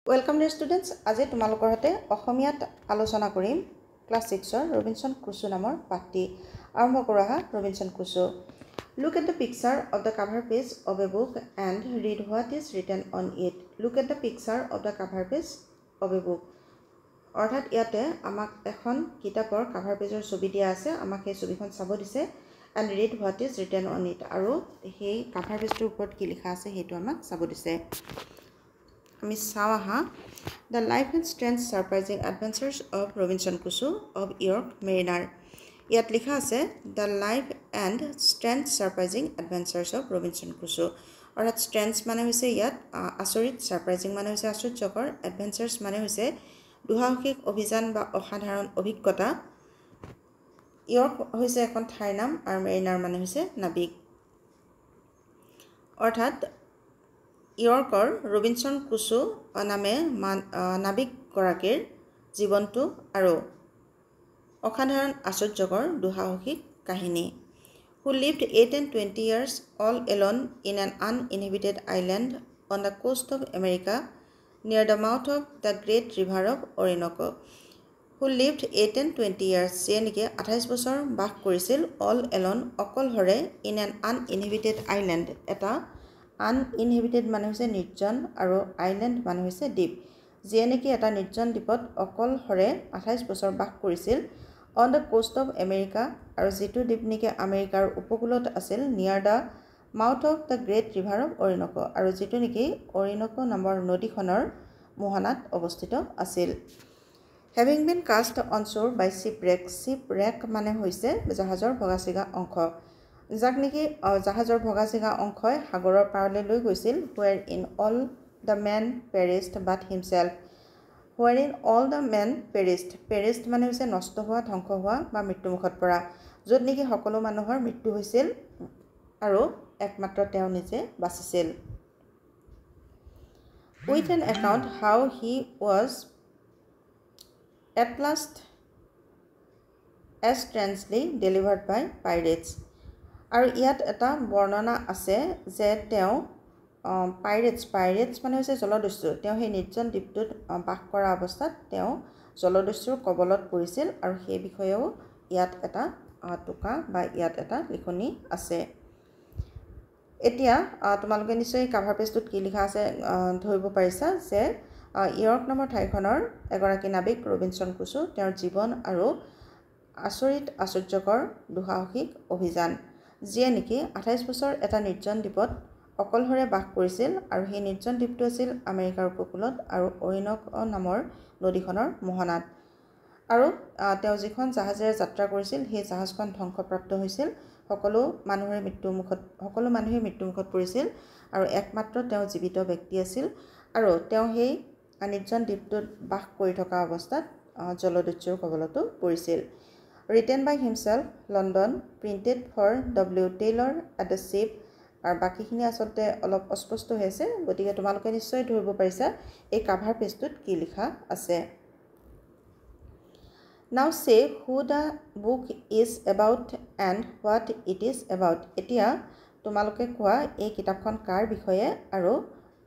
Welcome dear students. আজি তোমালোকৰ হাতে অসমীয়াত আলোচনা কৰিম ক্লাস 6 ৰবিনসন ক্ৰুছো নামৰ পাঠটি আৰম্ভ কৰা ৰবিনসন ক্ৰুছো. Look at the picture of the cover page of a book and read what is written on it. Look at the picture of the cover page of a book. অৰ্থাৎ ইয়াতে আমাক এখন কিতাপৰ কভাৰ পেজৰ ছবি দিয়া আছে, আমাক এই ছবিখন চাব দিছে and read what is written on it. আৰু সেই কভাৰ পেজটোৰ ওপৰত কি লিখা আছে সেইটো আমাক চাব দিছে. আমি চাও আহা The Life and Strange Surprising Adventures of Robinson Crusoe of York Mariner. ইয়াত লিখা আছে The Life and Strange Surprising Adventures of Robinson Crusoe. অৰ্থাৎ strange মানে হৈছে ইয়াত আচৰিত, surprising মানে হৈছে আশ্চৰ্যকৰ, adventures মানে হৈছে দুঃসাহসিক অভিযান বা অসাধাৰণ অভিজ্ঞতা. ইয়ৰ্ক হৈছে এখন ঠাইৰ নাম আৰু মেৰিনাৰ মানে হৈছে নাবিক. অৰ্থাৎ ইয়ৰ্কৰ ৰবিনসন ক্ৰুছো নামে নাবিক গৰাকীৰ জীৱনটো আৰু অসাধাৰণ আশ্চৰ্যকৰ দুঃসাহসিক কাহিনী. Who lived 8 and 20 years all alone in an uninhabited island on the coast of America near the mouth of the great river of Orinoco. Who lived 8 and 20 years যিয়ে নেকি 28 বছৰ বাস কৰিছিল all alone অকলহৰে in an uninhabited island. এটা uninhabited মানে হৈছে নিৰ্জন আৰু island মানে হৈছে দ্বীপ. যিয়ে নেকি এটা নিৰ্জন দ্বীপত অকলহৰে 28 বছৰ বাস কৰিছিল on the coast of America আৰু যিটো দ্বীপ নেকি আমেৰিকাৰ উপকূলত আছিল near the mouth of the great river of Orinoco আৰু যিটো নেকি অৰিনকো নামৰ নদীখনৰ মোহনাত অৱস্থিত আছিল. Having been cast on shore by shipwreck মানে হৈছে জাহাজৰ ভগাচিগা অংশ, যাক নেকি জাহাজৰ ভগাচিগা অংশই সাগৰৰ পাৰলৈ লৈ গৈছিল. Wherein all the men perished but himself. Wherein all the men perished মানে হৈছে নষ্ট হোৱা, ধ্বংস হোৱা বা মৃত্যুমুখত পৰা, য'ত নেকি সকলো মানুহৰ মৃত্যু হৈছিল আৰু একমাত্ৰ তেওঁ নিজে বাচিছিল. With an account how he was at last as strangely delivered by pirates. আৰু ইয়াত এটা বৰ্ণনা আছে যে তেওঁ পাইৰেটছ মানে হৈছে জলদস্যু, তেওঁ সেই নিৰ্জন দ্বীপটোত বাস কৰা অৱস্থাত তেওঁ জলদস্যুৰ কবলত পৰিছিল আৰু সেই বিষয়েও ইয়াত এটা টোকা বা ইয়াত এটা লিখনি আছে. এতিয়া তোমালোকে নিশ্চয় কাভাৰ পেজটোত কি লিখা আছে ধৰিব পাৰিছা যে ইয়ৰ্ক নামৰ ঠাইখনৰ এগৰাকী নাবিক ৰবিনসন ক্ৰুছো, তেওঁৰ জীৱন আৰু আচৰিত আশ্চৰ্যকৰ দুঃসাহসিক অভিযান, যিয়ে নেকি 28 বছৰ এটা নিৰ্জন দ্বীপত অকলহৰে বাস কৰিছিল আৰু সেই নিৰ্জন দ্বীপটো আছিল আমেৰিকাৰ উপকূলত আৰু অৰিনকো নামৰ নদীখনৰ মোহনাত. আৰু তেওঁ যিখন জাহাজেৰে যাত্ৰা কৰিছিল সেই জাহাজখন ধ্বংসপ্ৰাপ্ত হৈছিল, সকলো মানুহে মৃত্যুমুখত পৰিছিল আৰু একমাত্ৰ তেওঁ জীৱিত ব্যক্তি আছিল আৰু তেওঁ সেই নিৰ্জন দ্বীপটোত বাস কৰি থকা অৱস্থাত জলদস্যুৰ কবলতো পৰিছিল. Written by himself, London, printed for W. Taylor at the ship. আৰু বাকীখিনি আচলতে অলপ অস্পষ্ট হৈ আছে, গতিকে তোমালোকে নিশ্চয় ধৰিব পাৰিছা এই কাভাৰ পেজটোত কি লিখা আছে. Now say who the book is about and what it is about. এতিয়া তোমালোকে কোৱা এই কিতাপখন কাৰ বিষয়ে আৰু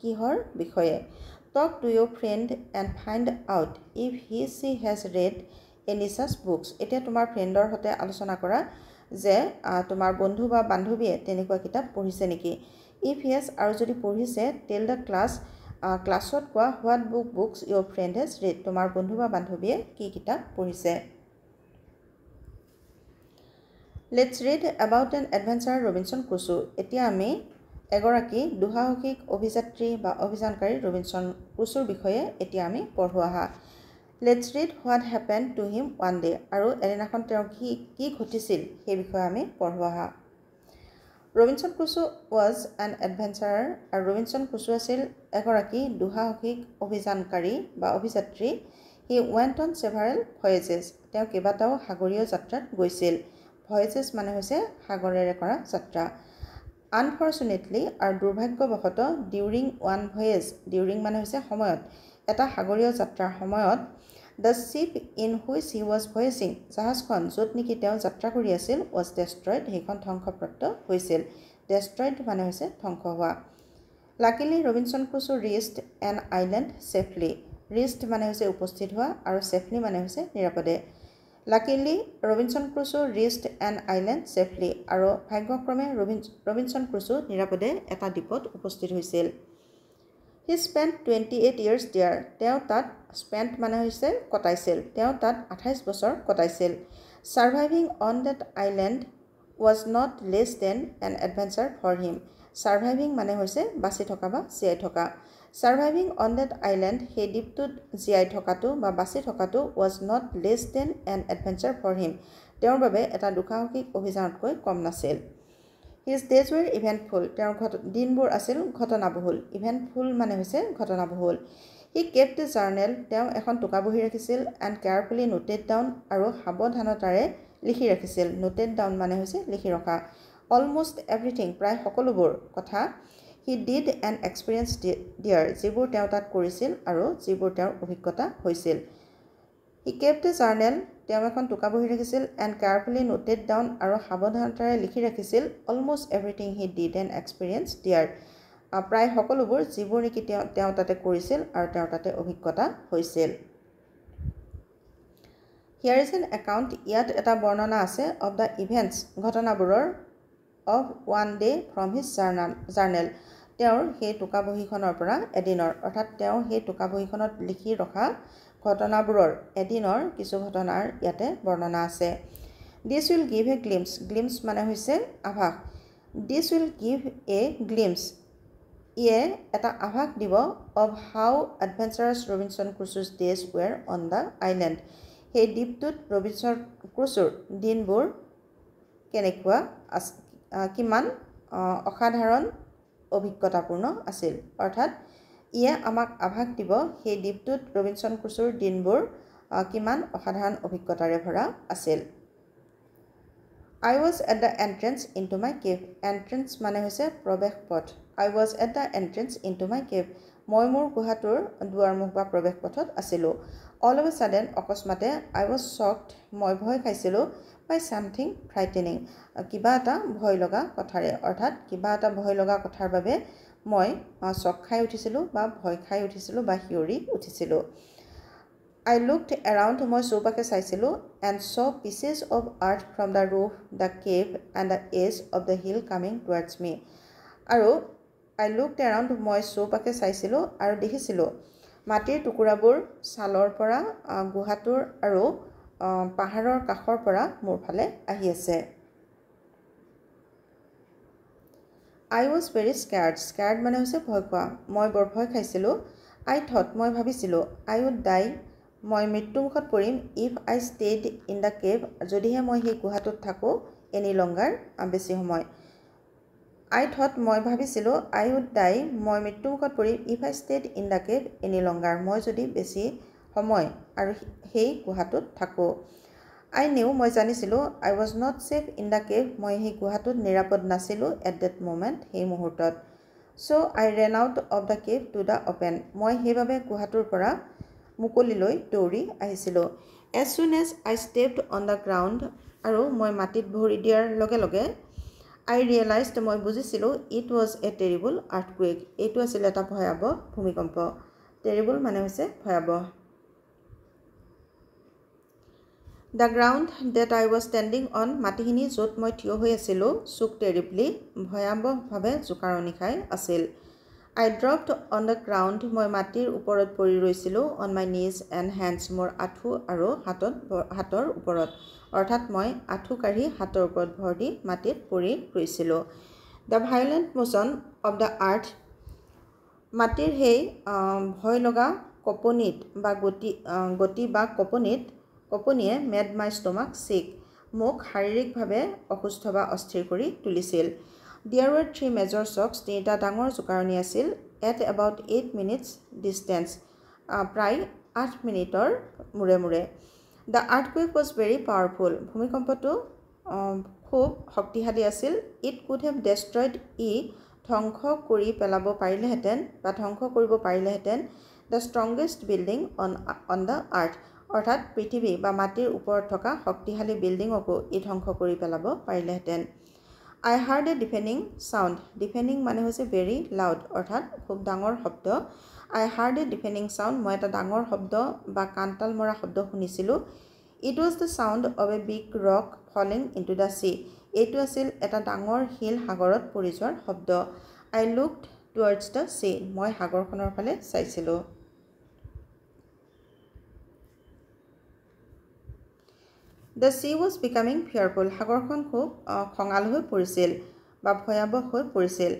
কিহৰ বিষয়ে. Talk to your friend and find out if she has read any such books. এতিয়া তোমাৰ ফ্ৰেণ্ডৰ সৈতে আলোচনা কৰা যে তোমাৰ বন্ধু বা বান্ধৱীয়ে তেনেকুৱা কিতাপ পঢ়িছে নেকি. If yes আৰু যদি পঢ়িছে tell the ক্লাছত কোৱা what books your friend has read. তোমাৰ বন্ধু বা বান্ধৱীয়ে কি কিতাপ পঢ়িছে. Let's read about an adventurer Robinson Crusoe. এতিয়া আমি এগৰাকী দুঃসাহসিক অভিযাত্ৰী বা অভিযানকাৰী ৰবিনসন ক্ৰুছোৰ বিষয়ে এতিয়া আমি পঢ়ো আহা. Let's read what happened to him one day. আৰু এদিনাখন তেওঁৰ কি ঘটিছিল সেই বিষয়ে আমি পঢ়ো আহা. ৰবিনসন ক্ৰুছো was an adventurer. আৰু ৰবিনসন ক্ৰুছো আছিল এগৰাকী দুঃসাহসিক অভিযানকাৰী বা অভিযাত্ৰী. He went on several voyages. তেওঁ কেইবাটাও সাগৰীয় যাত্ৰাত গৈছিল. Voyages মানে হৈছে সাগৰেৰে কৰা যাত্ৰা. Unfortunately আৰু দুৰ্ভাগ্যবশতঃ during one voyage, during মানে হৈছে সময়ত, এটা সাগৰীয় যাত্ৰাৰ সময়ত the ship in which he was voyaging, জাহাজখন য'ত নেকি তেওঁ যাত্ৰা কৰি আছিল was destroyed, সেইখন ধ্বংসপ্ৰাপ্ত হৈছিল. Destroyed মানে হৈছে ধ্বংস হোৱা. লাকিলি ৰবিনসন ক্ৰুছো ৰিচ্ড এন আইলেণ্ড ছেফলি ৰিচ্ড মানে হৈছে উপস্থিত হোৱা আৰু ছেফলি মানে হৈছে নিৰাপদে লাকিলি ৰবিনসন ক্ৰুছো ৰিচ্ড এন আইলেণ্ড ছেফলি আৰু ভাগ্যক্ৰমে ৰবিনসন ক্ৰুছো নিৰাপদে এটা দ্বীপত উপস্থিত হৈছিল হি স্পেণ্ট 28 years there তেওঁ তাত স্পেণ্ট মানে হৈছে কটাইছিল তেওঁ তাত 28 বছৰ কটাইছিল surviving on that island was not less than an adventure for him surviving মানে হৈছে বাছি থকা বা জীয়াই থকা সাৰ্ভাইভিং অন দ্যাট আইলেণ্ড সেই দ্বীপটোত জীয়াই থকাটো বা বাছি থকাটো was not less than an adventure for him তেওঁৰ বাবে এটা দুঃসাহসিক অভিযানতকৈ কম নাছিল his days were eventful তেওঁৰ দিনবোৰ আছিল ঘটনাবহুল eventful মানে হৈছে ঘটনাবহুল he kept a journal তেওঁ এখন টুকাবহী ৰাখিছিল and carefully noted down আৰু সাৱধানতাৰে লিখি ৰাখিছিল noted down মানে হৈছে লিখি ৰখা almost everything প্ৰায় সকলোবোৰ কথা he did an experience there যিবোৰ তেওঁ তাত কৰিছিল আৰু যিবোৰ তেওঁৰ অভিজ্ঞতা হৈছিল he kept a journal তেওঁ এখন টুকাবহী ৰাখিছিল and carefully noted down আৰু সাৱধানতাৰে লিখি ৰাখিছিল almost everything he did an experience there প্ৰায় সকলোবোৰ যিবোৰ নেকি তেওঁ তাতে কৰিছিল আৰু তেওঁৰ তাতে অভিজ্ঞতা হৈছিল Here is an account ইয়াত এটা বৰ্ণনা আছে of the events ঘটনাবোৰৰ of one day from his journal তেওঁৰ সেই টুকাবহীখনৰ পৰা এদিনৰ অৰ্থাৎ তেওঁ সেই টুকাবহীখনত লিখি ৰখা ঘটনাবোৰৰ এদিনৰ কিছু ঘটনাৰ ইয়াতে বৰ্ণনা আছে This will give a glimpse মানে হৈছে আভাস This will give a glimpse ইয়ে এটা আভাস দিব of how adventurous Robinson Crusoe's days were on the island সেই দ্বীপটোত ৰবিনসন ক্ৰুছোৰ দিনবোৰ কেনেকুৱা কিমান অসাধাৰণ অভিজ্ঞতাপূৰ্ণ আছিল অৰ্থাৎ ইয়ে আমাক আভাস দিব সেই দ্বীপটোত ৰবিনসন ক্ৰুছোৰ দিনবোৰ কিমান অসাধাৰণ অভিজ্ঞতাৰে ভৰা আছিল I was at the entrance into my cave entrance মানে হৈছে প্ৰৱেশ পথ I was at the entrance into my cave মই মোৰ গুহাটোৰ দুৱাৰমুখ বা প্ৰৱেশ পথত আছিলোঁ all of a sudden অকস্মাতে I was shocked মই ভয় খাইছিলোঁ by something frightening কিবা এটা ভয় লগা কথাৰে অৰ্থাৎ কিবা এটা ভয় লগা কথাৰ বাবে মই শক খাই উঠিছিলোঁ বা ভয় খাই উঠিছিলোঁ বা হিয়ৰি উঠিছিলোঁ I looked around মই চৌপাশে চাইছিলোঁ and saw pieces of earth from the roof the cave and the edge of the hill coming towards me আৰু I looked around মই চৌপাশে চাইছিলোঁ আৰু দেখিছিলোঁ মাটিৰ টুকুৰাবোৰ ছালৰ পৰা গুহাটোৰ আৰু পাহাৰৰ কাষৰ পৰা মোৰ ফালে আহি আছে I was very scared মানে হৈছে ভয় খোৱা মই বৰ ভয় খাইছিলোঁ I thought মই ভাবিছিলোঁ I would die মই মৃত্যুমুখত পৰিম if I stayed in the cave যদিহে মই সেই গুহাটোত থাকোঁ any longer বেছি সময় I thought মই ভাবিছিলোঁ I would die মই মৃত্যুমুখত পৰিম if I stayed in the cave any longer মই যদি বেছি সময় আৰু সেই গুহাটোত থাকোঁ I knew মই জানিছিলোঁ I was not safe in the cave মই সেই গুহাটোত নিৰাপদ নাছিলোঁ at that moment সেই মুহূৰ্তত so I ran out of the cave to the open মই সেইভাবে গুহাটোৰ পৰা মুকলিলৈ দৌৰি আহিছিলোঁ as soon as I stepped on the ground আৰু মই মাটিত ভৰি দিয়াৰ লগে লগে I realized মই বুজিছিলোঁ it was a terrible earthquake এইটো আছিল এটা ভয়াবহ ভূমিকম্প terrible মানে হৈছে ভয়াবহ The ground that I was standing on মাটিখিনি য'ত মই থিয় হৈ আছিলোঁ shook terribly ভয়াবহভাৱে জোকাৰণি খাই আছিল I dropped on the ground মই মাটিৰ ওপৰত পৰি ৰৈছিলোঁ on my knees and hands মোৰ আঁঠু আৰু হাতৰ ওপৰত অৰ্থাৎ মই আঁঠু কাঢ়ি হাতৰ ওপৰত ভৰ দি মাটিত পৰি ৰৈছিলোঁ The violent motion of the earth মাটিৰ সেই ভয় লগা কঁপনিত বা গতি বা কঁপনিয়ে made my stomach sick মোক শাৰীৰিকভাৱে অসুস্থ বা অস্থিৰ কৰি তুলিছিল There were 3 major shocks তিনিটা ডাঙৰ জোকাৰণি আছিল at about 8 minutes distance প্ৰায় 8 মিনিটৰ মুৰে মুৰে The earthquake was very powerful ভূমিকম্পটো খুব শক্তিশালী আছিল It could have destroyed ধ্বংস কৰি পেলাব পাৰিলেহেঁতেন বা ধ্বংস কৰিব পাৰিলেহেঁতেন the strongest building on the earth অৰ্থাৎ পৃথিৱী বা মাটিৰ ওপৰত থকা শক্তিশালী বিল্ডিঙকো ধ্বংস কৰি পেলাব পাৰিলেহেঁতেন I heard a deafening sound. Deafening মানে হৈছে very loud অৰ্থাৎ খুব ডাঙৰ শব্দ I heard a deafening sound মই এটা ডাঙৰ শব্দ বা কাণতাল মৰা শব্দ শুনিছিলোঁ It was the sound of a big rock falling into the sea এইটো আছিল এটা ডাঙৰ শিল সাগৰত পৰি যোৱাৰ শব্দ I looked towards the sea মই সাগৰখনৰ ফালে চাইছিলোঁ The sea was becoming fearful সাগৰখন খুব খঙাল হৈ পৰিছিল বা ভয়াবহ হৈ পৰিছিল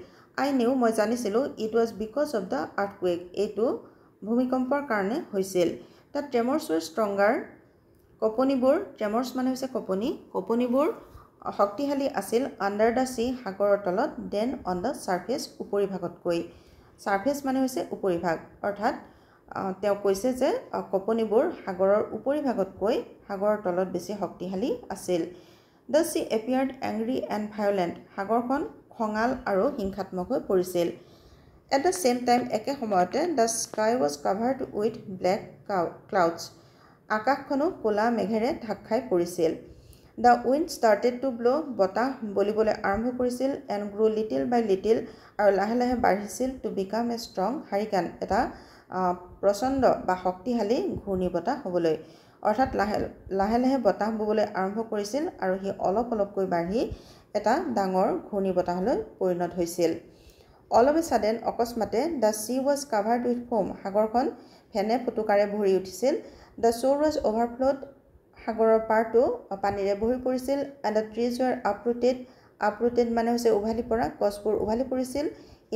I knew মই জানিছিলোঁ it was because of the earthquake এইটো ভূমিকম্পৰ কাৰণে হৈছিল The tremors were stronger কঁপনিবোৰ tremors মানে হৈছে কঁপনিবোৰ শক্তিশালী আছিল under the sea সাগৰৰ তলত then on the surface উপৰিভাগতকৈ surface মানে হৈছে উপৰিভাগ অৰ্থাৎ তেওঁ কৈছে যে কঁপনিবোৰ সাগৰৰ উপৰিভাগতকৈ সাগৰৰ তলত বেছি শক্তিশালী আছিল The sea appeared angry and violent সাগৰখন খঙাল আৰু হিংসাত্মক হৈ পৰিছিল At the same time একে সময়তে the sky was covered with black clouds আকাশখনো ক'লা মেঘেৰে ঢাক খাই পৰিছিল The wind started to blow বতাহ বলিবলৈ আৰম্ভ কৰিছিল and grew little by little আৰু লাহে লাহে বাঢ়িছিল to become a strong hurricane এটা প্ৰচণ্ড বা শক্তিশালী ঘূৰ্ণীবতাহ হ'বলৈ অৰ্থাৎ লাহে লাহে বতাহ ববলৈ আৰম্ভ কৰিছিল আৰু হি অলপ অলপকৈ বাঢ়ি এটা ডাঙৰ ঘূৰ্ণীবতাহলৈ পৰিণত হৈছিল All of a sudden অকস্মাতে the sea was covered with foam সাগৰখন ফেনে ফুটুকাৰে ভৰি উঠিছিল The shore was overflowed সাগৰৰ পাৰটো পানীৰে ভৰি পৰিছিল and the trees were uprooted মানে হৈছে উভালি পৰা গছবোৰ উভালি পৰিছিল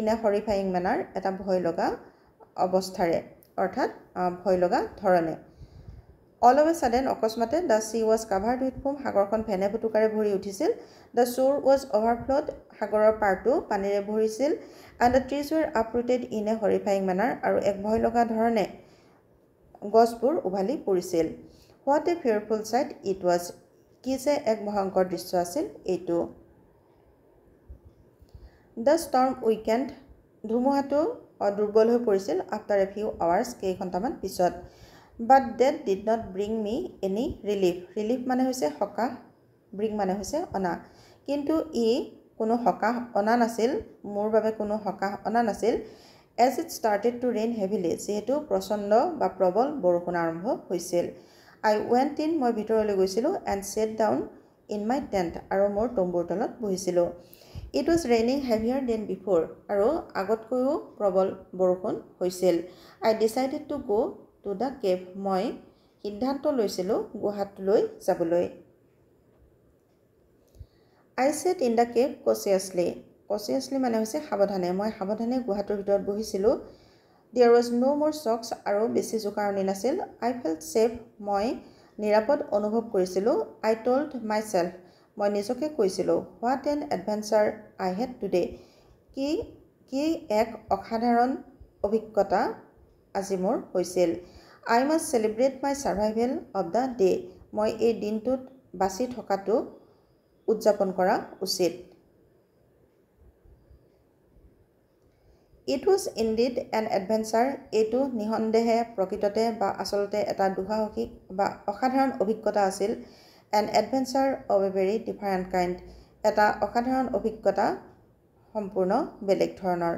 in a horrifying manner এটা ভয় লগা অৱস্থাৰে অৰ্থাৎ ভয় লগা ধৰণে All of a sudden অকস্মাতে the sea was covered with foam সাগৰখন ফেনে ফুটুকাৰে ভৰি উঠিছিল The shore was overflowed সাগৰৰ পাৰটো পানীৰে ভৰিছিল and the trees were uprooted in a horrifying manner আৰু এক ভয় লগা ধৰণে গছবোৰ উভালি পৰিছিল What a fearful sight it was কি যে এক ভয়ংকৰ দৃশ্য আছিল এইটো The storm weakened ধুমুহাটো দুৰ্বল হৈ পৰিছিল after a few hours কেইঘণ্টামান পিছত But that did not bring me any relief relief মানে হৈছে সকাহ bring মানে হৈছে অনা কিন্তু ই কোনো সকাহ অনা নাছিল মোৰ বাবে কোনো সকাহ অনা নাছিল As it started to rain heavily যেহেতু প্ৰচণ্ড বা প্ৰবল বৰষুণ আৰম্ভ হৈছিল I went in মই ভিতৰলৈ গৈছিলোঁ and sat down in my tent আৰু মোৰ তম্বুৰ তলত বহিছিলোঁ It was raining heavier than before আৰু আগতকৈও প্ৰবল বৰষুণ হৈছিল I decided to go to the cave মই সিদ্ধান্ত লৈছিলোঁ গুহাটোলৈ যাবলৈ I sat in the cave cautiously মানে হৈছে সাৱধানে মই সাৱধানে গুহাটোৰ ভিতৰত বহিছিলোঁ There was no more shocks আৰু বেছি জোকাৰণি নাছিল I felt safe মই নিৰাপদ অনুভৱ কৰিছিলোঁ I told myself মই নিজকে কৈছিলোঁ What an adventure I had today কি এক অসাধাৰণ অভিজ্ঞতা আজি মোৰ হৈছিল I must celebrate my survival of the day মই এই দিনটোত বাছি থকাটো উদযাপন কৰা উচিত It was indeed an adventure এইটো নিহন্দেহে প্ৰকৃততে বা আচলতে এটা দুঃসাহসিক বা অসাধাৰণ অভিজ্ঞতা আছিল an adventure of a very different kind এটা অসাধাৰণ অভিজ্ঞতা সম্পূৰ্ণ বেলেগ ধৰণৰ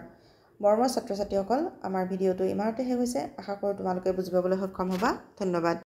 মৰমৰ ছাত্ৰ ছাত্ৰীসকল আমাৰ ভিডিঅটো ইমানতে শেষ হৈছে আশা কৰোঁ তোমালোকে বুজি পাবলৈ সক্ষম হ'বা ধন্যবাদ